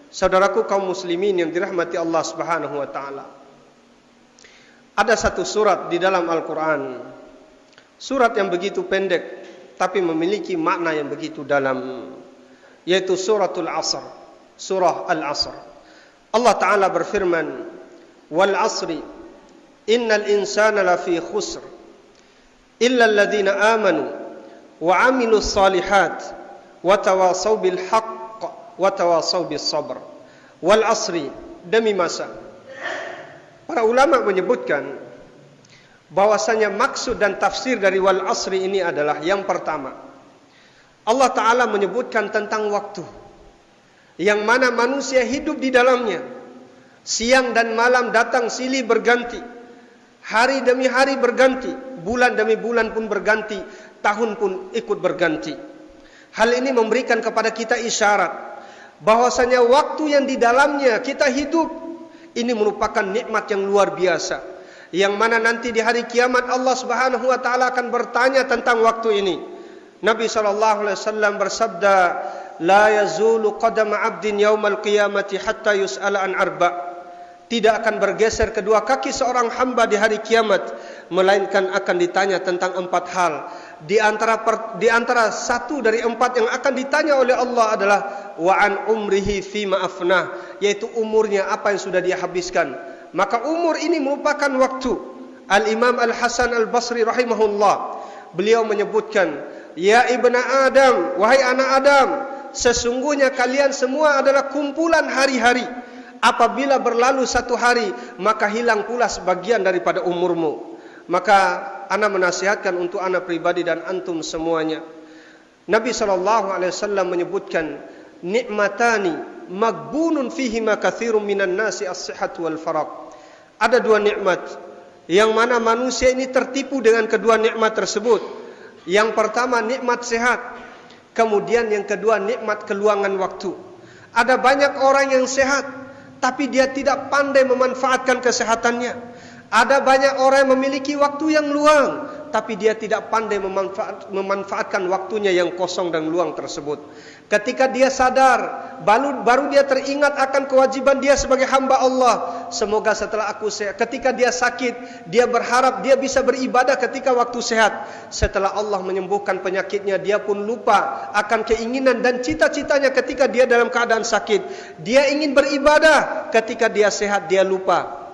Saudaraku kaum muslimin yang dirahmati Allah Subhanahu wa taala. Ada satu surat di dalam Al-Qur'an. Surat yang begitu pendek tapi memiliki makna yang begitu dalam, yaitu suratul Asr, surah Al-Asr. Allah taala berfirman, "Wal 'asri innal insana lafi khusr illa alladziina aamanu wa 'amilus shalihat wa tawasaw bil haqq wa tawasaw bis sabr." Wal asri, demi masa. Para ulama menyebutkan bahwasanya maksud dan tafsir dari wal asri ini adalah, yang pertama, Allah Ta'ala menyebutkan tentang waktu yang mana manusia hidup di dalamnya. Siang dan malam datang silih berganti, hari demi hari berganti, bulan demi bulan pun berganti, tahun pun ikut berganti. Hal ini memberikan kepada kita isyarat bahwasanya waktu yang di dalamnya kita hidup ini merupakan nikmat yang luar biasa, yang mana nanti di hari kiamat Allah Subhanahu wa taala akan bertanya tentang waktu ini. Nabi sallallahu alaihi wasallam bersabda, "La yazulu qadama 'abdin yaumal qiyamati hatta yus'ala an arba'." Tidak akan bergeser kedua kaki seorang hamba di hari kiamat melainkan akan ditanya tentang 4 hal. Di antara satu dari 4 yang akan ditanya oleh Allah adalah wa an umrihi fima afnah, yaitu umurnya apa yang sudah dia habiskan. Maka umur ini merupakan waktu. Al-Imam Al-Hasan Al-Basri rahimahullah, beliau menyebutkan, "Ya ibna Adam, wahai anak Adam, sesungguhnya kalian semua adalah kumpulan hari-hari. Apabila berlalu 1 hari, maka hilang pula sebagian daripada umurmu." Maka ana menasihatkan untuk ana pribadi dan antum semuanya. Nabi SAW menyebutkan, "Nikmatani magbunun fihima katsirun minan nasi as-sihhat wal faraq." Ada 2 nikmat yang mana manusia ini tertipu dengan kedua nikmat tersebut. Yang pertama nikmat sehat, kemudian yang kedua nikmat keluangan waktu. Ada banyak orang yang sehat tapi dia tidak pandai memanfaatkan kesehatannya. Ada banyak orang yang memiliki waktu yang luang tapi dia tidak pandai memanfaatkan waktunya yang kosong dan luang tersebut. Ketika dia sadar, baru dia teringat akan kewajiban dia sebagai hamba Allah. Semoga setelah aku sehat. Ketika dia sakit, dia berharap dia bisa beribadah ketika waktu sehat. Setelah Allah menyembuhkan penyakitnya, dia pun lupa akan keinginan dan cita-citanya ketika dia dalam keadaan sakit. Dia ingin beribadah, ketika dia sehat dia lupa.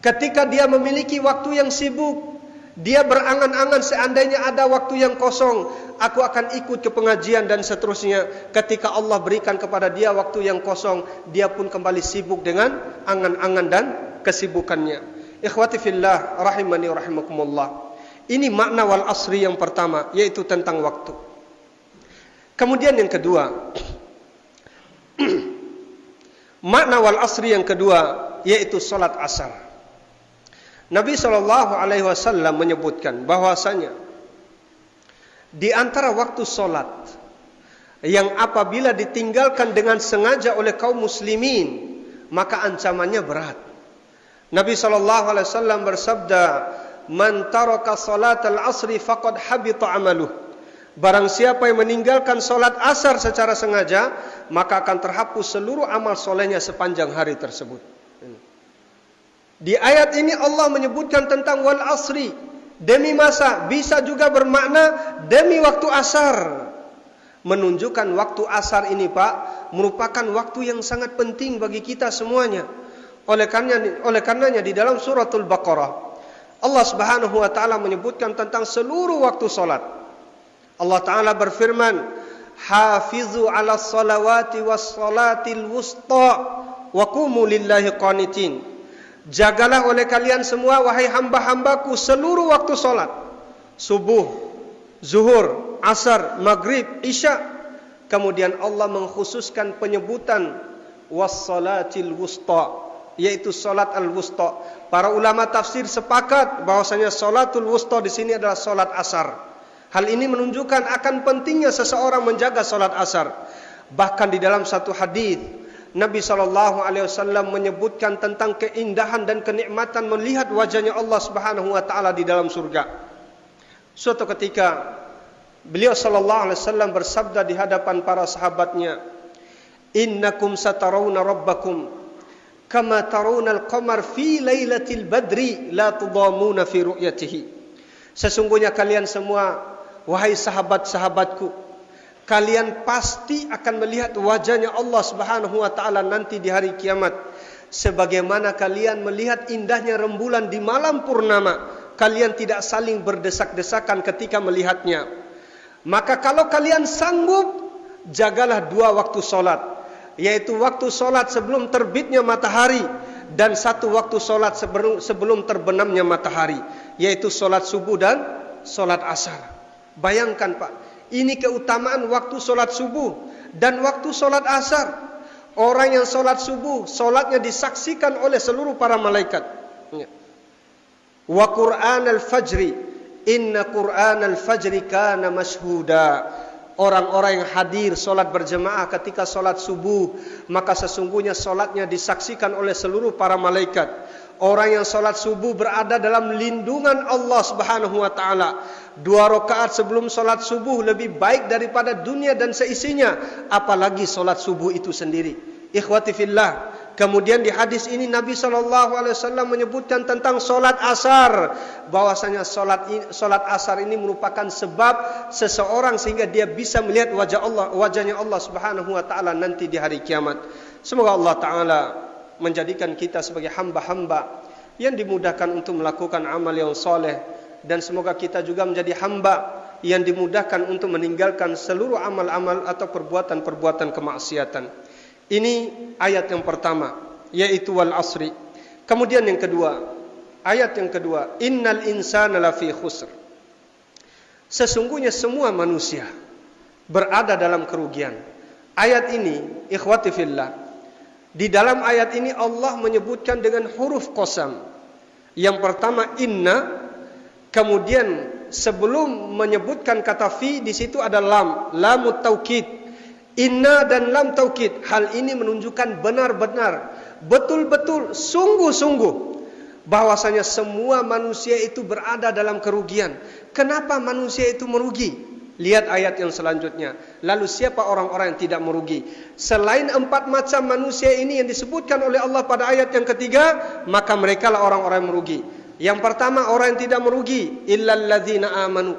Ketika dia memiliki waktu yang sibuk, dia berangan-angan seandainya ada waktu yang kosong, aku akan ikut ke pengajian dan seterusnya. Ketika Allah berikan kepada dia waktu yang kosong, dia pun kembali sibuk dengan angan-angan dan kesibukannya. Ikhwati fillah rahimani rahimakumullah. Ini makna wal asri yang pertama, yaitu tentang waktu. Kemudian yang kedua, makna wal asri yang kedua yaitu salat asar. Nabi SAW menyebutkan bahwasanya di antara waktu solat yang apabila ditinggalkan dengan sengaja oleh kaum muslimin, maka ancamannya berat. Nabi SAW bersabda, "Man taraka salatal asri faqad habita amaluh." Barang siapa yang meninggalkan solat asar secara sengaja, maka akan terhapus seluruh amal solehnya sepanjang hari tersebut. Di ayat ini Allah menyebutkan tentang wal asri, demi masa, bisa juga bermakna demi waktu asar. Menunjukkan waktu asar ini, Pak, merupakan waktu yang sangat penting bagi kita semuanya. Oleh karenanya di dalam suratul Baqarah, Allah Subhanahu wa taala menyebutkan tentang seluruh waktu salat. Allah taala berfirman, "Hafizu 'alas salawati was salatil wusta wa qumu lillahi qanitin." Jagalah oleh kalian semua, wahai hamba-hambaku, seluruh waktu solat. Subuh, zuhur, asar, maghrib, isya. Kemudian Allah mengkhususkan penyebutan wassalatil wusta, yaitu salat al-wusta. Para ulama tafsir sepakat bahwasanya salatul wusta di sini adalah salat asar. Hal ini menunjukkan akan pentingnya seseorang menjaga salat asar. Bahkan di dalam satu hadis Nabi SAW menyebutkan tentang keindahan dan kenikmatan melihat wajahnya Allah Subhanahu wa taala di dalam surga. Suatu ketika beliau SAW bersabda di hadapan para sahabatnya, innakum satarawna rabbakum kama tarawna al-qamar fi lailatil badri la tudamuna fi ru'yatihi. Sesungguhnya kalian semua, wahai sahabat-sahabatku, kalian pasti akan melihat wajahnya Allah Subhanahu wa taala nanti di hari kiamat, sebagaimana kalian melihat indahnya rembulan di malam purnama. Kalian tidak saling berdesak-desakan ketika melihatnya. Maka kalau kalian sanggup, jagalah 2 waktu solat, yaitu waktu solat sebelum terbitnya matahari dan 1 waktu solat sebelum terbenamnya matahari, yaitu solat subuh dan solat asar. Bayangkan Pak, ini keutamaan waktu solat subuh dan waktu solat asar. Orang yang solat subuh, solatnya disaksikan oleh seluruh para malaikat. Wa Qur'an al-fajri, inna Qur'an al-fajri kana mashhuda. Orang-orang yang hadir solat berjemaah ketika solat subuh, maka sesungguhnya solatnya disaksikan oleh seluruh para malaikat. Orang yang solat subuh berada dalam lindungan Allah Subhanahu wa taala. 2 rakaat sebelum solat subuh lebih baik daripada dunia dan seisinya, apalagi solat subuh itu sendiri. Ikhwati fillah, kemudian di hadis ini Nabi SAW menyebutkan tentang solat asar, bahwasanya solat asar ini merupakan sebab seseorang sehingga dia bisa melihat wajahnya Allah Subhanahu wa taala nanti di hari kiamat. Semoga Allah taala menjadikan kita sebagai hamba-hamba yang dimudahkan untuk melakukan amal yang soleh, dan semoga kita juga menjadi hamba yang dimudahkan untuk meninggalkan seluruh amal-amal atau perbuatan-perbuatan kemaksiatan. Ini ayat yang pertama, yaitu wal asri. Kemudian yang kedua, ayat yang kedua, innal insana lafi khusr. Sesungguhnya semua manusia berada dalam kerugian. Ayat ini, ikhwati fillah, di dalam ayat ini Allah menyebutkan dengan huruf qasam. Yang pertama inna, kemudian sebelum menyebutkan kata fi di situ ada lam, lamut taukid. Inna dan lam taukid. Hal ini menunjukkan benar-benar, betul-betul, sungguh-sungguh bahwasanya semua manusia itu berada dalam kerugian. Kenapa manusia itu merugi? Lihat ayat yang selanjutnya. Lalu siapa orang-orang yang tidak merugi? Selain 4 macam manusia ini yang disebutkan oleh Allah pada ayat yang ketiga, maka merekalah orang-orang yang merugi. Yang pertama, orang yang tidak merugi, illal ladzina amanu.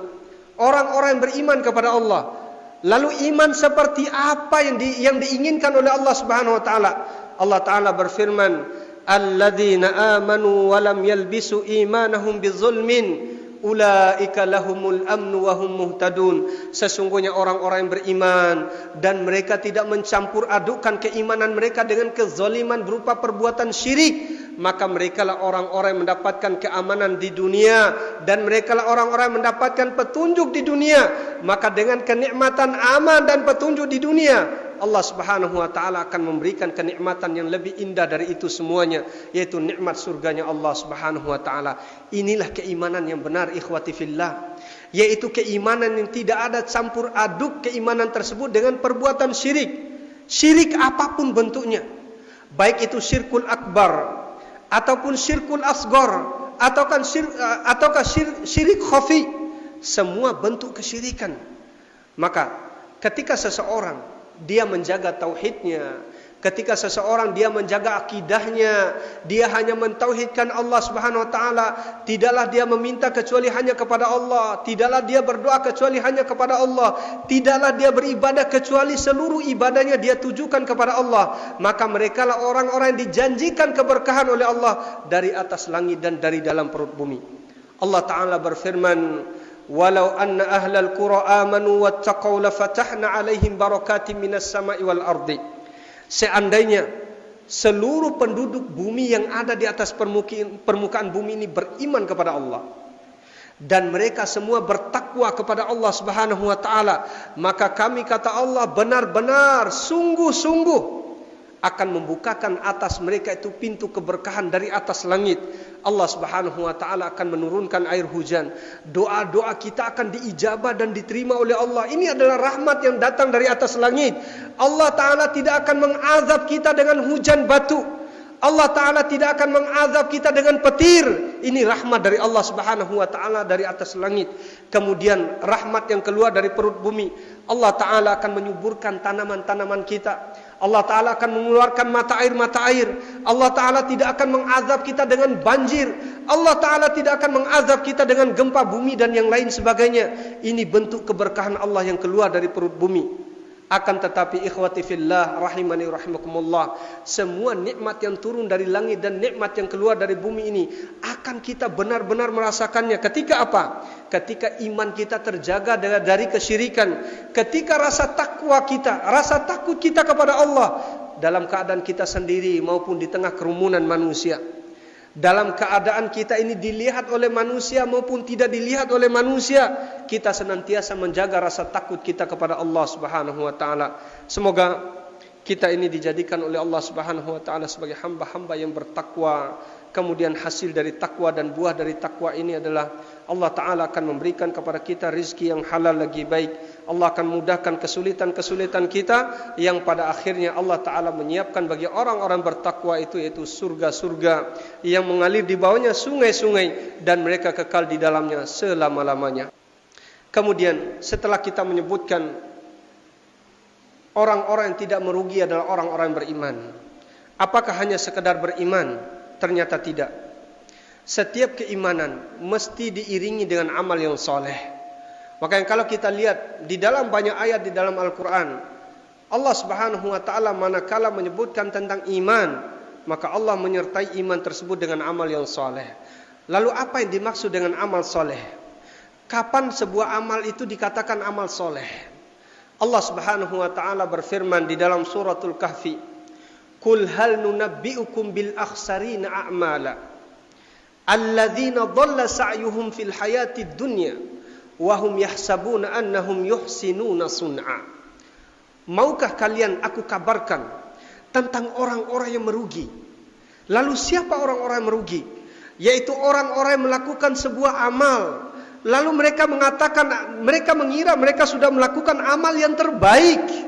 Orang-orang yang beriman kepada Allah. Lalu iman seperti apa yang diinginkan oleh Allah Subhanahu wa taala? Allah taala berfirman, alladzina amanu wa lam yalbisu imanahum bizulmin ulaika lahumul amnu wa hum muhtadun. Sesungguhnya orang-orang yang beriman dan mereka tidak mencampur adukkan keimanan mereka dengan kezaliman berupa perbuatan syirik, maka merekalah orang-orang yang mendapatkan keamanan di dunia, dan merekalah orang-orang yang mendapatkan petunjuk di dunia. Maka dengan kenikmatan aman dan petunjuk di dunia, Allah Subhanahu wa taala akan memberikan kenikmatan yang lebih indah dari itu semuanya, yaitu nikmat surganya Allah Subhanahu wa taala. Inilah keimanan yang benar, ikhwati fillah, yaitu keimanan yang tidak ada campur aduk keimanan tersebut dengan perbuatan syirik. Syirik apapun bentuknya, baik itu syirkul akbar ataupun syirkul asghar ataukah syirik khafi, semua bentuk kesyirikan. Maka ketika seseorang dia menjaga tauhidnya, ketika seseorang dia menjaga akidahnya, dia hanya mentauhidkan Allah Subhanahu wa taala, tidaklah dia meminta kecuali hanya kepada Allah, tidaklah dia berdoa kecuali hanya kepada Allah, tidaklah dia beribadah kecuali seluruh ibadahnya dia tujukan kepada Allah, maka merekalah orang-orang yang dijanjikan keberkahan oleh Allah dari atas langit dan dari dalam perut bumi. Allah taala berfirman, walau anna ahlal qura amanu wattaqau lafatahna alaihim barakatim minas sama'i wal ardi. Seandainya seluruh penduduk bumi yang ada di atas permukaan bumi ini beriman kepada Allah, dan mereka semua bertakwa kepada Allah Subhanahu wa taala, maka kami, kata Allah, benar-benar sungguh-sungguh akan membukakan atas mereka itu pintu keberkahan dari atas langit. Allah Subhanahu wa taala akan menurunkan air hujan. Doa-doa kita akan diijabah dan diterima oleh Allah. Ini adalah rahmat yang datang dari atas langit. Allah taala tidak akan mengazab kita dengan hujan batu. Allah taala tidak akan mengazab kita dengan petir. Ini rahmat dari Allah Subhanahu wa taala dari atas langit. Kemudian rahmat yang keluar dari perut bumi. Allah taala akan menyuburkan tanaman-tanaman kita. Allah Ta'ala akan mengeluarkan mata air. Allah Ta'ala tidak akan mengazab kita dengan banjir. Allah Ta'ala tidak akan mengazab kita dengan gempa bumi dan yang lain sebagainya. Ini bentuk keberkahan Allah yang keluar dari perut bumi. Akan tetapi ikhwati fillah rahimani rahimakumullah, semua nikmat yang turun dari langit dan nikmat yang keluar dari bumi ini akan kita benar-benar merasakannya ketika apa? Ketika iman kita terjaga dari kesyirikan, ketika rasa takwa kita, rasa takut kita kepada Allah dalam keadaan kita sendiri maupun di tengah kerumunan manusia. Dalam keadaan kita ini dilihat oleh manusia maupun tidak dilihat oleh manusia, kita senantiasa menjaga rasa takut kita kepada Allah Subhanahu wa taala. Semoga kita ini dijadikan oleh Allah Subhanahu wa taala sebagai hamba-hamba yang bertakwa. Kemudian hasil dari takwa dan buah dari takwa ini adalah Allah Ta'ala akan memberikan kepada kita rizki yang halal lagi baik. Allah akan mudahkan kesulitan-kesulitan kita, yang pada akhirnya Allah Ta'ala menyiapkan bagi orang-orang bertakwa itu, yaitu surga-surga yang mengalir di bawahnya sungai-sungai dan mereka kekal di dalamnya selama-lamanya. Kemudian setelah kita menyebutkan orang-orang yang tidak merugi adalah orang-orang yang beriman, apakah hanya sekedar beriman? Ternyata tidak. Setiap keimanan mesti diiringi dengan amal yang soleh. Makanya kalau kita lihat di dalam banyak ayat di dalam Al-Quran, Allah Subhanahu wa ta'ala manakala menyebutkan tentang iman, maka Allah menyertai iman tersebut dengan amal yang soleh. Lalu apa yang dimaksud dengan amal soleh? Kapan sebuah amal itu dikatakan amal soleh? Allah Subhanahu wa ta'ala berfirman di dalam suratul Kahfi, Qul hal nunabbi'ukum bil akhsarina a'mala alladzina dhalla sa'yuhum fil hayatid dunya wa hum yahsabuna annahum yuhsinuna sun'a. Maukah kalian aku kabarkan tentang orang-orang yang merugi? Lalu siapa orang-orang yang merugi? Yaitu orang-orang yang melakukan sebuah amal, lalu mereka mengatakan, mereka mengira mereka sudah melakukan amal yang terbaik.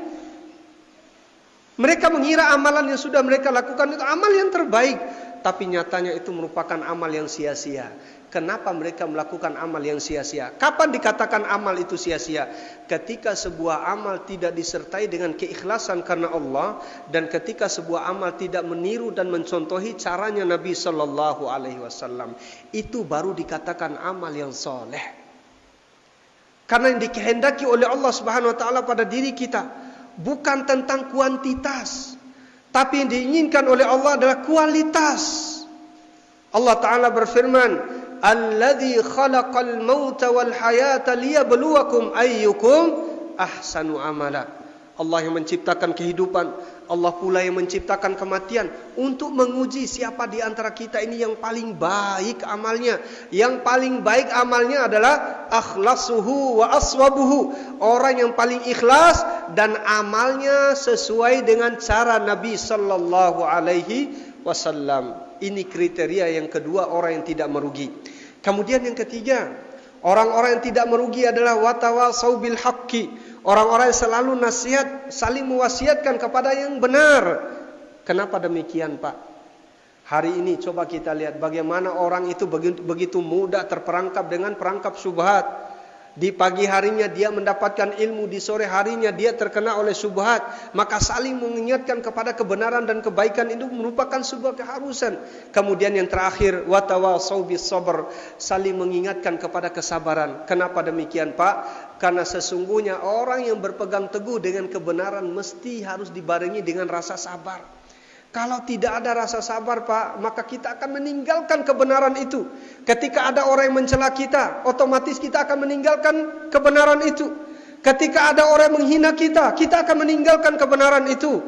Mereka mengira amalan yang sudah mereka lakukan itu amal yang terbaik, tapi nyatanya itu merupakan amal yang sia-sia. Kenapa mereka melakukan amal yang sia-sia? Kapan dikatakan amal itu sia-sia? Ketika sebuah amal tidak disertai dengan keikhlasan karena Allah, dan ketika sebuah amal tidak meniru dan mencontohi caranya Nabi Sallallahu Alaihi Wasallam, itu baru dikatakan amal yang soleh. Karena yang dikehendaki oleh Allah Subhanahu Wa Taala pada diri kita bukan tentang kuantitas, tapi yang diinginkan oleh Allah adalah kualitas. Allah Ta'ala berfirman, Alladzi khalaqal mauta wal hayata liyabluwakum ayyukum ahsanu amala. Allah yang menciptakan kehidupan, Allah pula yang menciptakan kematian untuk menguji siapa di antara kita ini yang paling baik amalnya. Yang paling baik amalnya adalah akhlasuhu wa aswabuhu, orang yang paling ikhlas dan amalnya sesuai dengan cara Nabi Sallallahu Alaihi Wasallam. Ini kriteria yang kedua, orang yang tidak merugi. Kemudian yang ketiga, orang-orang yang tidak merugi adalah watawasau bil haqqi, orang-orang yang selalu saling mewasiatkan kepada yang benar. Kenapa demikian, Pak? Hari ini coba kita lihat bagaimana orang itu begitu mudah terperangkap dengan perangkap syubhat. Di pagi harinya dia mendapatkan ilmu, di sore harinya dia terkena oleh syubhat. Maka saling mengingatkan kepada kebenaran dan kebaikan itu merupakan sebuah keharusan. Kemudian yang terakhir, watawasau bis sabr, saling mengingatkan kepada kesabaran. Kenapa demikian, Pak? Karena sesungguhnya orang yang berpegang teguh dengan kebenaran mesti harus dibarengi dengan rasa sabar. Kalau tidak ada rasa sabar, Pak, maka kita akan meninggalkan kebenaran itu. Ketika ada orang yang mencela kita, otomatis kita akan meninggalkan kebenaran itu. Ketika ada orang yang menghina kita, kita akan meninggalkan kebenaran itu.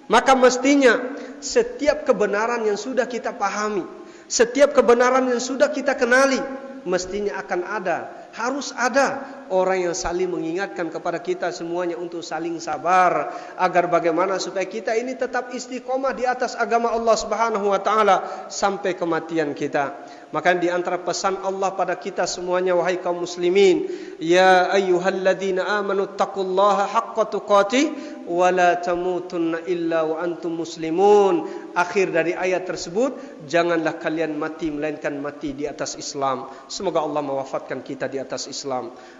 Maka mestinya setiap kebenaran yang sudah kita pahami, setiap kebenaran yang sudah kita kenali, mestinya akan ada, harus ada orang yang saling mengingatkan kepada kita semuanya untuk saling sabar, agar bagaimana supaya kita ini tetap istiqomah di atas agama Allah Subhanahu wa taala sampai kematian kita. Maka di antara pesan Allah pada kita semuanya, wahai kaum muslimin, ya ayyuhalladzina amanu taqullaha haqqa tuqatih wa la tamutunna illa wa antum muslimun. Akhir dari ayat tersebut, janganlah kalian mati melainkan mati di atas Islam. Semoga Allah mewafatkan kita di atas Islam.